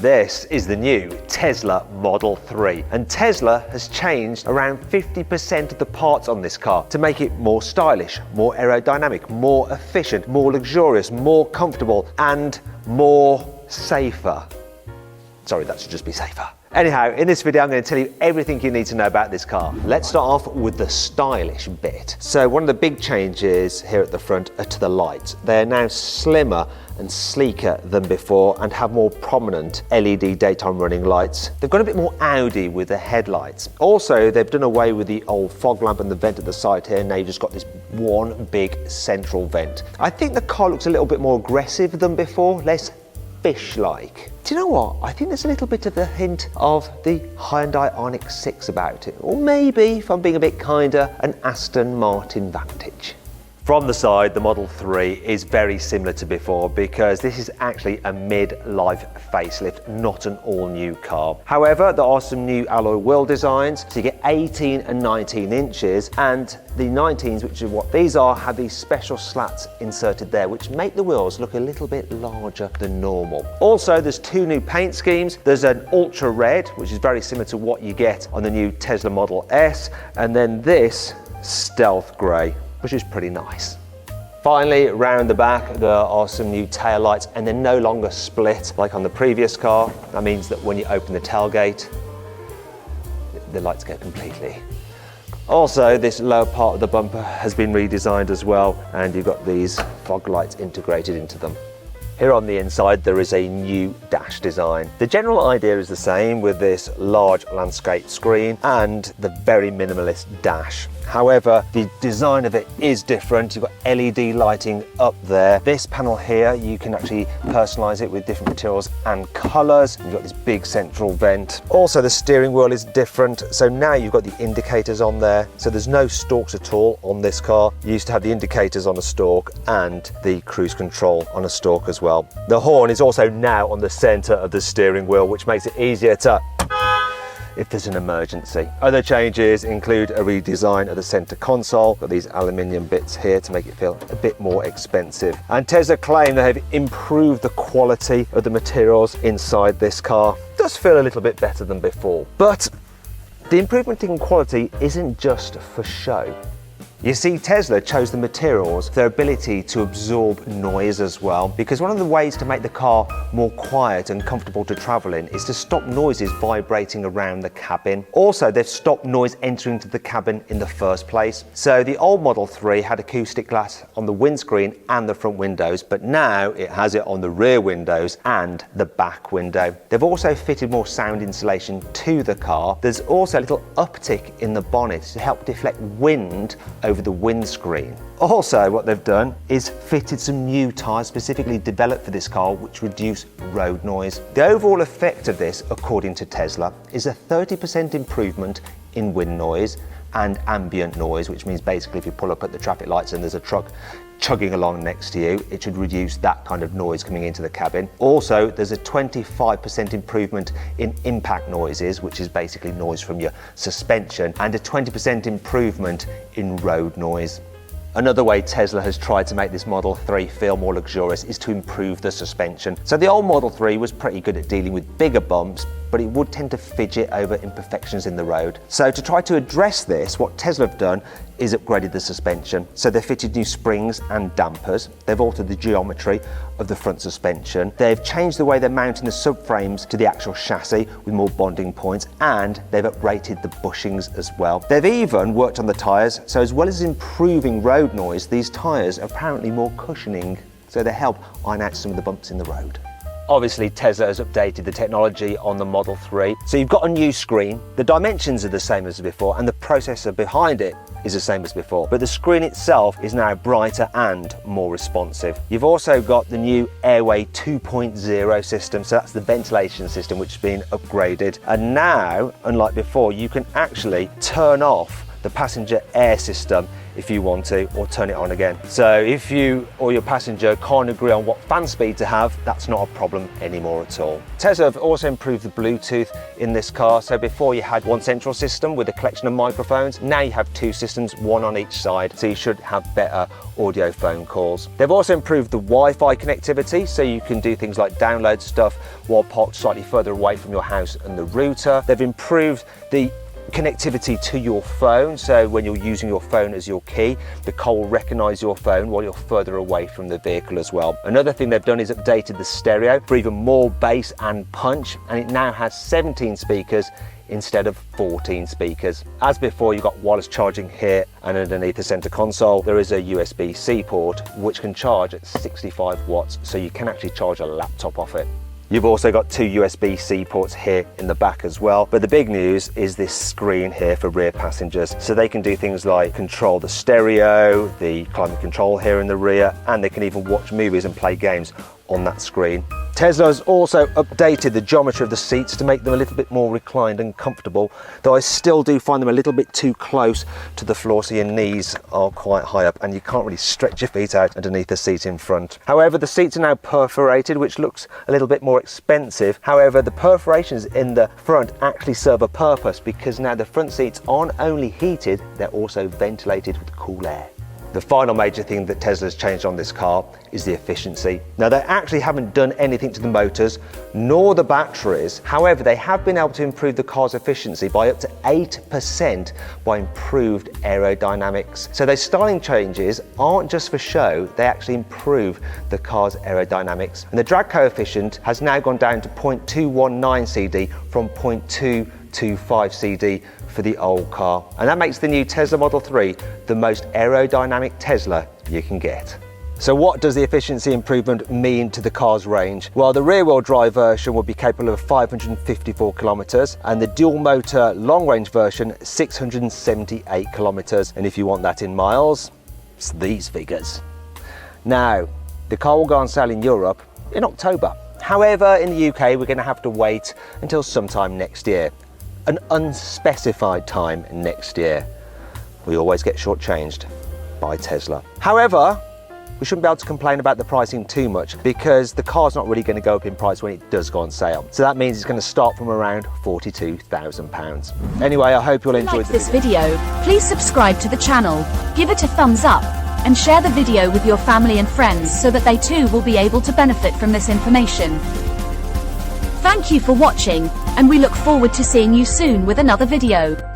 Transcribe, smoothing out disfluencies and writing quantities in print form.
This is the new Tesla Model 3, and Tesla has changed around 50% of the parts on this car to make it more stylish, more aerodynamic, more efficient, more luxurious, more comfortable, and more safer. Sorry, that should just be safer. Anyhow, in this video I'm going to tell you everything you need to know about this car. Let's start off with the stylish bit. So one of the big changes here at the front are to the lights. They're now slimmer and sleeker than before and have more prominent LED daytime running lights. They've gone a bit more Audi with the headlights. Also, they've done away with the old fog lamp and the vent at the side here. Now you've just got this one big central vent. I think the car looks a little bit more aggressive than before, less fish-like. Do you know what? I think there's a little bit of a hint of the Hyundai Ioniq 6 about it. Or maybe, if I'm being a bit kinder, an Aston Martin Vantage. From the side, the Model 3 is very similar to before because this is actually a mid-life facelift, not an all-new car. However, there are some new alloy wheel designs, so you get 18 and 19 inches, and the 19s, which is what these are, have these special slats inserted there, which make the wheels look a little bit larger than normal. Also, there's two new paint schemes. There's an ultra red, which is very similar to what you get on the new Tesla Model S, and then this stealth grey, which is pretty nice. Finally, around the back, there are some new tail lights, and they're no longer split like on the previous car. That means that when you open the tailgate, the lights go completely. Also, this lower part of the bumper has been redesigned as well, and you've got these fog lights integrated into them. Here on the inside, there is a new dash design. The general idea is the same with this large landscape screen and the very minimalist dash. However, the design of it is different. You've got LED lighting up there. This panel here, you can actually personalize it with different materials and colors. You've got this big central vent. Also, the steering wheel is different. So now you've got the indicators on there. So there's no stalks at all on this car. You used to have the indicators on a stalk and the cruise control on a stalk as well. The horn is also now on the center of the steering wheel, which makes it easier to if there's an emergency. Other changes include a redesign of the center console. Got these aluminium bits here to make it feel a bit more expensive. And Tesla claim they have improved the quality of the materials inside this car. It does feel a little bit better than before. But the improvement in quality isn't just for show. You see, Tesla chose the materials for their ability to absorb noise as well, because one of the ways to make the car more quiet and comfortable to travel in is to stop noises vibrating around the cabin. Also, they've stopped noise entering into the cabin in the first place. So the old Model 3 had acoustic glass on the windscreen and the front windows, but now it has it on the rear windows and the back window. They've also fitted more sound insulation to the car. There's also a little uptick in the bonnet to help deflect wind over the windscreen. Also, what they've done is fitted some new tyres specifically developed for this car, which reduce road noise. The overall effect of this, according to Tesla, is a 30% improvement in wind noise and ambient noise, which means basically if you pull up at the traffic lights and there's a truck chugging along next to you, it should reduce that kind of noise coming into the cabin. Also, there's a 25% improvement in impact noises, which is basically noise from your suspension, and a 20% improvement in road noise. Another way Tesla has tried to make this Model 3 feel more luxurious is to improve the suspension. So the old Model 3 was pretty good at dealing with bigger bumps, but it would tend to fidget over imperfections in the road. So to try to address this, what Tesla have done is upgraded the suspension. So they've fitted new springs and dampers. They've altered the geometry of the front suspension. They've changed the way they're mounting the subframes to the actual chassis with more bonding points, and they've upgraded the bushings as well. They've even worked on the tyres, so as well as improving road noise, these tyres are apparently more cushioning, so they help iron out some of the bumps in the road. Obviously, Tesla has updated the technology on the Model 3. So you've got a new screen, the dimensions are the same as before, and the processor behind it is the same as before, but the screen itself is now brighter and more responsive. You've also got the new Airway 2.0 system, so that's the ventilation system which has been upgraded. And now, unlike before, you can actually turn off the passenger air system if you want to, or turn it on again. So if you or your passenger can't agree on what fan speed to have, that's not a problem anymore at all. Tesla have also improved the Bluetooth in this car. So before you had one central system with a collection of microphones, now you have two systems, one on each side, so you should have better audio phone calls. They've also improved the Wi-Fi connectivity, so you can do things like download stuff while parked slightly further away from your house and the router. They've improved the connectivity to your phone, so when you're using your phone as your key, the car will recognize your phone while you're further away from the vehicle as well. Another thing they've done is updated the stereo for even more bass and punch, and it now has 17 speakers instead of 14 speakers. As before, you've got wireless charging here, and underneath the center console there is a USB-C port which can charge at 65 watts, so you can actually charge a laptop off it. You've also got two USB-C ports here in the back as well. But the big news is this screen here for rear passengers. So they can do things like control the stereo, the climate control here in the rear, and they can even watch movies and play games on that screen. Tesla has also updated the geometry of the seats to make them a little bit more reclined and comfortable, though I still do find them a little bit too close to the floor, so your knees are quite high up and you can't really stretch your feet out underneath the seat in front. However, the seats are now perforated, which looks a little bit more expensive. However, the perforations in the front actually serve a purpose, because now the front seats aren't only heated, they're also ventilated with cool air. The final major thing that Tesla's changed on this car is the efficiency. Now, they actually haven't done anything to the motors nor the batteries. However, they have been able to improve the car's efficiency by up to 8% by improved aerodynamics. So those styling changes aren't just for show, they actually improve the car's aerodynamics. And the drag coefficient has now gone down to 0.219 CD from 0.225 CD for the old car, and that makes the new Tesla Model 3 the most aerodynamic Tesla you can get. So what does the efficiency improvement mean to the car's range? Well, the rear-wheel drive version will be capable of 554 kilometers, and the dual motor long-range version 678 kilometers. And if you want that in miles, it's these figures. Now, the car will go on sale in Europe in October. However, in the UK, we're going to have to wait until sometime next year. An unspecified time next year. We always get shortchanged by Tesla. However, we shouldn't be able to complain about the pricing too much, because the car's not really going to go up in price when it does go on sale. So that means it's going to start from around £42,000. Anyway, I hope you'll enjoy this video. Please subscribe to the channel, give it a thumbs up, and share the video with your family and friends so that they too will be able to benefit from this information. Thank you for watching, and we look forward to seeing you soon with another video.